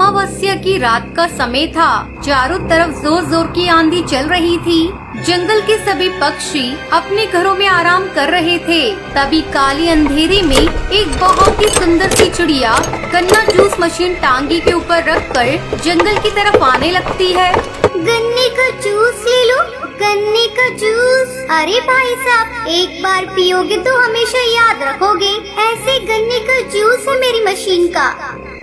अमावस्या की रात का समय था। चारों तरफ जोर जोर की आंधी चल रही थी। जंगल के सभी पक्षी अपने घरों में आराम कर रहे थे। तभी काले अंधेरे में एक बहुत ही सुंदर सी चिड़िया गन्ना जूस मशीन टांगी के ऊपर रखकर जंगल की तरफ आने लगती है। गन्ने का जूस ले लो, गन्ने का जूस। अरे भाई साहब, एक बार पियोगे तो हमेशा याद रखोगे। ऐसे गन्ने का जूस है मेरी मशीन का।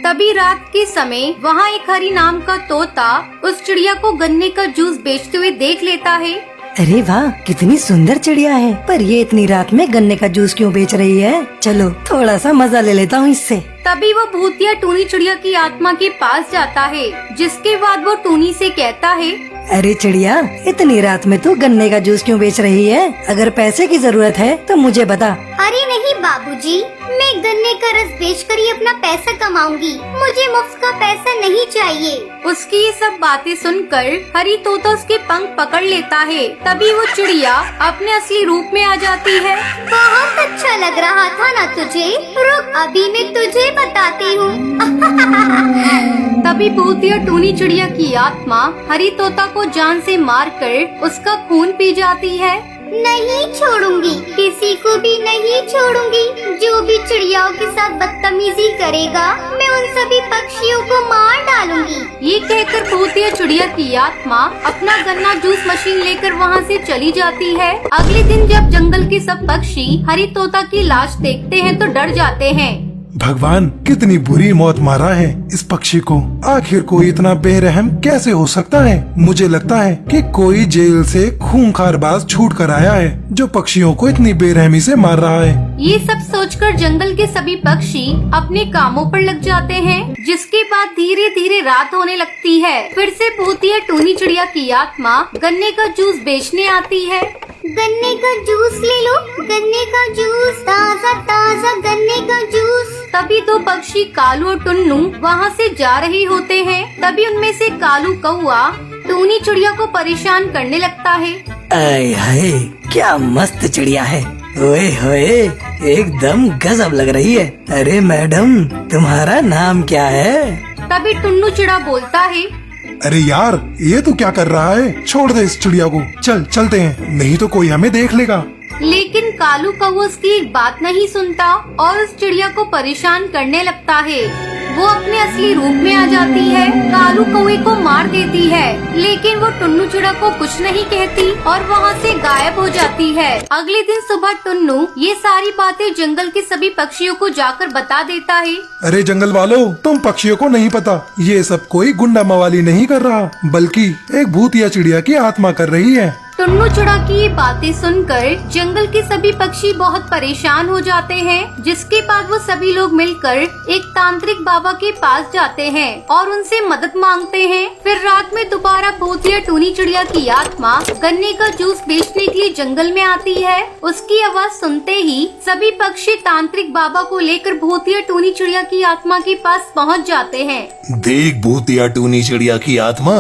तभी रात के समय वहाँ एक हरी नाम का तोता उस चिड़िया को गन्ने का जूस बेचते हुए देख लेता है। अरे वाह, कितनी सुंदर चिड़िया है, पर ये इतनी रात में गन्ने का जूस क्यों बेच रही है? चलो थोड़ा सा मजा ले लेता हूँ इससे। तभी वो भूतिया टूनी चिड़िया की आत्मा के पास जाता है, जिसके बाद वो टूनी से कहता है, अरे चिड़िया, इतनी रात में तू गन्ने का जूस क्यों बेच रही है? अगर पैसे की जरूरत है तो मुझे बता। अरे नहीं बाबूजी, मैं गन्ने का रस बेचकर ही अपना पैसा कमाऊंगी। मुझे मुफ्त का पैसा नहीं चाहिए। उसकी ये सब बातें सुनकर हरी तोता उसके पंख पकड़ लेता है। तभी वो चिड़िया अपने असली रूप में आ जाती है। बहुत अच्छा लग रहा था ना तुझे? रुक, अभी मैं तुझे बताती हूँ। तभी भूतिया टूनी चिड़िया की आत्मा हरी तोता को जान से मारकर उसका खून पी जाती है। नहीं छोड़ूंगी, किसी को भी नहीं छोड़ूंगी। जो भी चिड़ियाओं के साथ बदतमीजी करेगा, मैं उन सभी पक्षियों को मार डालूंगी। ये कहकर भूतिया चिड़िया की आत्मा अपना गन्ना जूस मशीन लेकर वहाँ से चली जाती है। अगले दिन जब जंगल के सब पक्षी हरी तोता की लाश देखते हैं तो डर जाते हैं। भगवान, कितनी बुरी मौत मारा है इस पक्षी को। आखिर कोई इतना बेरहम कैसे हो सकता है? मुझे लगता है कि कोई जेल से खूंखार बाज छूट कर आया है, जो पक्षियों को इतनी बेरहमी से मार रहा है। ये सब सोचकर जंगल के सभी पक्षी अपने कामों पर लग जाते हैं, जिसके बाद धीरे धीरे रात होने लगती है। फिर से भूतिया टूनी चिड़िया की आत्मा गन्ने का जूस बेचने आती है। गन्ने का जूस ले लो, गन्ने का जूस, ताज़ा ताज़ा गन्ने का जूस। तभी दो पक्षी कालू और टुन्नू वहाँ से जा रहे होते हैं। तभी उनमें से कालू कौआ टूनी चिड़िया को परेशान करने लगता है। आय हाय, क्या मस्त चिड़िया है। ओए होए, एकदम गजब लग रही है। अरे मैडम, तुम्हारा नाम क्या है? तभी टुन्नू चिड़ा बोलता है, अरे यार, ये तू क्या कर रहा है? छोड़ दे इस चिड़िया को, चलते हैं, नहीं तो कोई हमें देख लेगा। लेकिन कालू कौवा उसकी एक बात नहीं सुनता और उस चिड़िया को परेशान करने लगता है। वो अपने असली रूप में आ जाती है, कालू कौवे को मार देती है, लेकिन वो टुन्नू चिड़ा को कुछ नहीं कहती और वहाँ से गायब हो जाती है। अगले दिन सुबह टुन्नू ये सारी बातें जंगल के सभी पक्षियों को जाकर बता देता है। अरे जंगल वालों, तुम पक्षियों को नहीं पता, ये सब कोई गुंडा मवाली नहीं कर रहा, बल्कि एक भूतिया चिड़िया की आत्मा कर रही है। टुन्नू चिड़ा की ये बातें सुनकर जंगल के सभी पक्षी बहुत परेशान हो जाते हैं, जिसके बाद वो सभी लोग मिलकर एक तांत्रिक बाबा के पास जाते हैं और उनसे मदद मांगते हैं। फिर रात में दोबारा भूतिया टूनी चिड़िया की आत्मा गन्ने का जूस बेचने के लिए जंगल में आती है। उसकी आवाज सुनते ही सभी पक्षी तांत्रिक बाबा को लेकर भूतिया टूनी चिड़िया की आत्मा के पास पहुँच जाते हैं। देख भूतिया टूनी चिड़िया की आत्मा,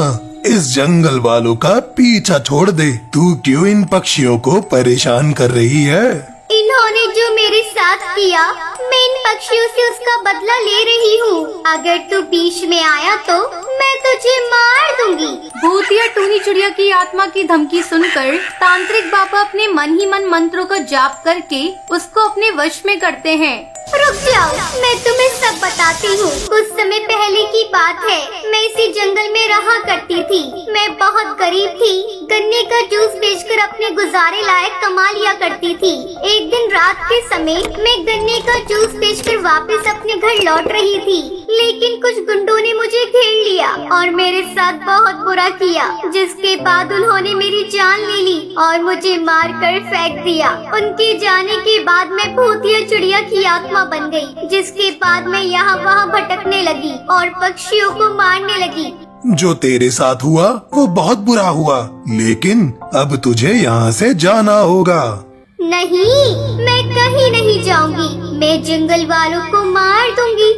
इस जंगल वालों का पीछा छोड़ दे। तू क्यों इन पक्षियों को परेशान कर रही है? इन्होंने जो मेरे साथ किया, मैं इन पक्षियों से उसका बदला ले रही हूँ। अगर तू बीच में आया तो मैं तुझे मार दूंगी। भूतिया टूनी चिड़िया की आत्मा की धमकी सुनकर तांत्रिक बाबा अपने मन ही मन मंत्रों का जाप करके उसको अपने वश में करते हैं। रुक जाओ, मैं तुम्हें सब बताती हूँ। कुछ समय पहले की बात है, मैं इसी जंगल में रहा करती थी। मैं बहुत गरीब थी, गन्ने का जूस बेचकर अपने गुजारे लायक कमा लिया करती थी। एक दिन रात के समय मैं गन्ने का जूस बेचकर वापस अपने घर लौट रही थी, लेकिन कुछ गुंडों ने मुझे घेर लिया और मेरे साथ बहुत बुरा किया, जिसके बाद उन्होंने मेरी जान ले ली और मुझे मार कर फेंक दिया। उनके जाने के बाद मैं भूतिया चिड़िया की आत्मा बन गई, जिसके बाद मैं यहाँ वहाँ भटकने लगी और पक्षियों को मारने लगी। जो तेरे साथ हुआ वो बहुत बुरा हुआ, लेकिन अब तुझे यहाँ से जाना होगा। नहीं, मैं कहीं नहीं जाऊंगी। मैं जंगल वालों को मार दूंगी।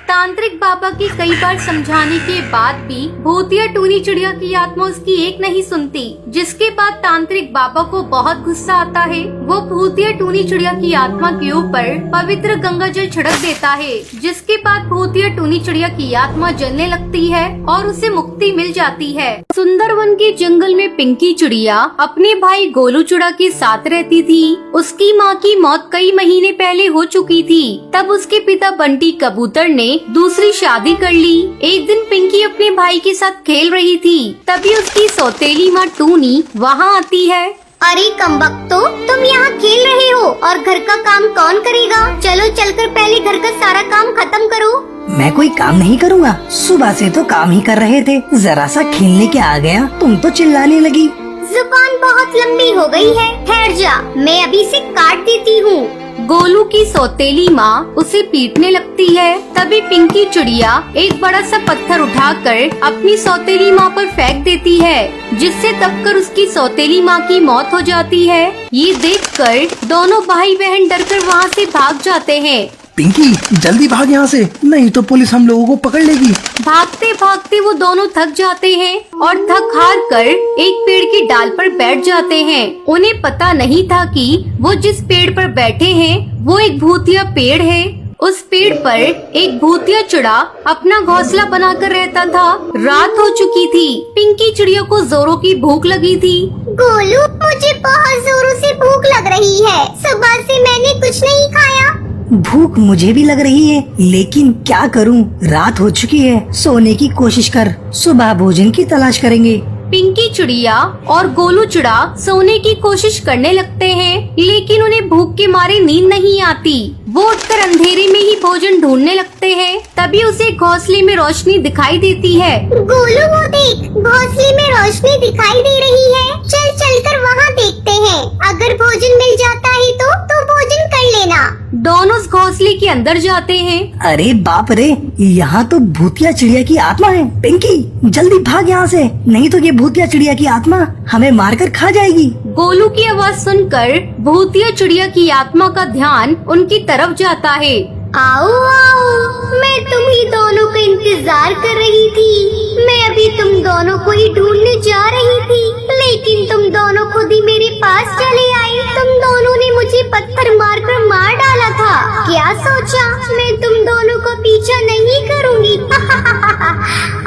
तांत्रिक बाबा के कई बार समझाने के बाद भी भूतिया टूनी चिड़िया की आत्मा उसकी एक नहीं सुनती, जिसके बाद तांत्रिक बाबा को बहुत गुस्सा आता है। वो भूतिया टूनी चिड़िया की आत्मा के ऊपर पवित्र गंगा जल छिड़क देता है, जिसके बाद भूतिया टूनी चिड़िया की आत्मा जलने लगती है और उसे मुक्ति मिल जाती है। सुंदरवन के जंगल में पिंकी चिड़िया अपने भाई गोलू चिड़ा के साथ रहती थी। उसकी माँ की मौत कई महीने पहले हो चुकी थी। तब उसके पिता बंटी कबूतर ने दूसरी शादी कर ली। एक दिन पिंकी अपने भाई के साथ खेल रही थी, तभी उसकी सौतेली माँ टूनी वहाँ आती है। अरे कमबख्तो, तुम यहाँ खेल रहे हो और घर का काम कौन करेगा? चलो चलकर पहले घर का सारा काम खत्म करो। मैं कोई काम नहीं करूँगा, सुबह से तो काम ही कर रहे थे, जरा सा खेलने के आ गया तुम तो चिल्लाने लगी। जुबान बहुत लंबी हो गई है, ठहर जा, मैं अभी इसे काट देती हूँ। गोलू की सौतेली माँ उसे पीटने लगती है। तभी पिंकी चिड़िया एक बड़ा सा पत्थर उठाकर अपनी सौतेली माँ पर फेंक देती है, जिससे दबकर उसकी सौतेली माँ की मौत हो जाती है। ये देखकर दोनों भाई बहन डरकर वहाँ से भाग जाते हैं। पिंकी जल्दी भाग यहाँ से, नहीं तो पुलिस हम लोगों को पकड़ लेगी। भागते भागते वो दोनों थक जाते हैं और थक हार कर एक पेड़ की डाल पर बैठ जाते हैं। उन्हें पता नहीं था कि वो जिस पेड़ पर बैठे हैं वो एक भूतिया पेड़ है। उस पेड़ पर एक भूतिया चिड़ा अपना घोंसला बनाकर रहता था। रात हो चुकी थी। पिंकी चिड़िया को जोरों की भूख लगी थी। गोलू, मुझे बहुत जोरों से भूख लग रही है, सुबह से मैंने कुछ नहीं खाया। भूख मुझे भी लग रही है, लेकिन क्या करूं, रात हो चुकी है। सोने की कोशिश कर, सुबह भोजन की तलाश करेंगे। पिंकी चिड़िया और गोलू चिड़ा सोने की कोशिश करने लगते हैं, लेकिन उन्हें भूख के मारे नींद नहीं आती। वो उठकर अंधेरे में ही भोजन ढूंढने लगते हैं। तभी उसे घोंसले में रोशनी दिखाई देती है। गोलू, वो देख, घोंसले में रोशनी दिखाई दे रही है। चल चलकर वहाँ देखते हैं, अगर भोजन मिल जाता है तो भोजन कर लेना। दोनों उस घोंसले के अंदर जाते हैं। अरे बाप रे, यहाँ तो भूतिया चिड़िया की आत्मा है। पिंकी जल्दी भाग यहाँ से, नहीं तो ये भूतिया चिड़िया की आत्मा हमें मारकर खा जाएगी। गोलू की आवाज सुनकर भूतिया चिड़िया की आत्मा का ध्यान उनकी तरफ जाता है। आओ आओ, मैं तुम ही दोनों का इंतजार कर रही थी। मैं अभी तुम दोनों को ही ढूंढने जा रही थी, लेकिन तुम दोनों खुद ही मेरे पास चले आए। तुम दोनों ने मुझे पत्थर मारकर मार डाला था। क्या सोचा मैं तुम दोनों को पीछा नहीं करूँगी?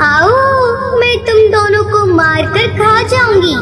आओ, मैं तुम दोनों को मारकर खा जाऊंगी।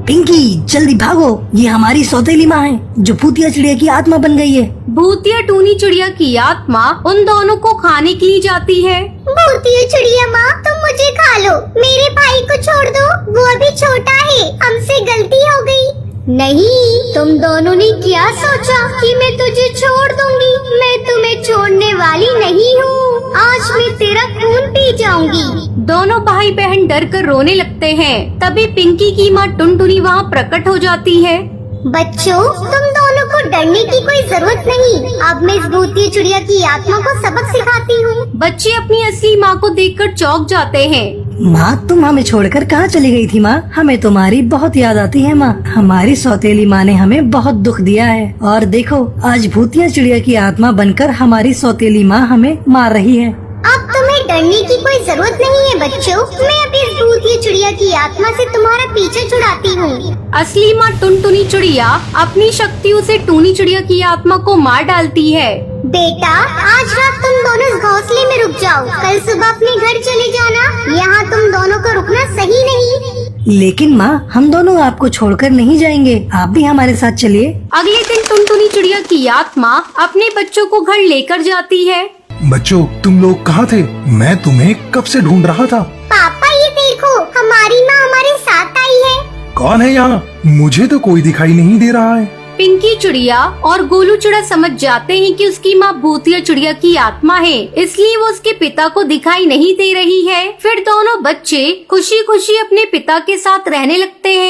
पिंकी जल्दी भागो, ये हमारी सौतेली माँ है जो भूतिया चिड़िया की आत्मा बन गई है। भूतिया टूनी चिड़िया की आत्मा उन दोनों को खाने के लिए जाती है। भूतिया चिड़िया माँ, तुम मुझे खा लो, मेरे भाई को छोड़ दो, वो अभी छोटा है, हमसे गलती हो गई। नहीं, तुम दोनों ने क्या सोचा कि मैं तुझे छोड़ दूंगी? मैं तुम्हें छोड़ने वाली नहीं हूँ। आज मैं तेरा खून पी जाऊंगी। दोनों भाई बहन डर कर रोने लगते हैं। तभी पिंकी की माँ टुनटुनी वहाँ प्रकट हो जाती है। बच्चों, तुम दोनों को डरने की कोई जरूरत नहीं। अब मैं इस भूतिया चिड़िया की आत्मा को सबक सिखाती हूँ। बच्चे अपनी असली माँ को देखकर चौंक जाते हैं। माँ तुम हमें छोड़कर कहाँ चली गई थी? माँ हमें तुम्हारी बहुत याद आती है। माँ हमारी सौतेली माँ ने हमें बहुत दुख दिया है, और देखो आज भूतिया चिड़िया की आत्मा बनकर हमारी सौतेली माँ हमें मार रही है। अब तुम्हें डरने की कोई जरूरत नहीं है बच्चों। मैं अभी इस भूतिया चिड़िया की आत्मा से तुम्हारा पीछे छुड़ाती हूँ। असली माँ टुनटुनी चिड़िया अपनी शक्तियों से टूनी चिड़िया की आत्मा को मार डालती है। बेटा, आज रात तुम दोनों इस घोंसले में रुक जाओ, कल सुबह अपने घर चले जाना। यहाँ तुम दोनों को रुकना सही नहीं। लेकिन माँ हम दोनों आपको छोड़कर नहीं जाएंगे, आप भी हमारे साथ चलिए। अगले दिन टुनटुनी चिड़िया की आत्मा अपने बच्चों को घर लेकर जाती है। बच्चों तुम लोग कहाँ थे? मैं तुम्हें कब से ढूंढ रहा था। पापा ये देखो, हमारी माँ हमारे साथ आई है। कौन है यहाँ? मुझे तो कोई दिखाई नहीं दे रहा है। पिंकी चिड़िया और गोलू चिड़ा समझ जाते हैं कि उसकी माँ भूतिया चिड़िया की आत्मा है, इसलिए वो उसके पिता को दिखाई नहीं दे रही है। फिर दोनों बच्चे खुशी खुशी अपने पिता के साथ रहने लगते हैं।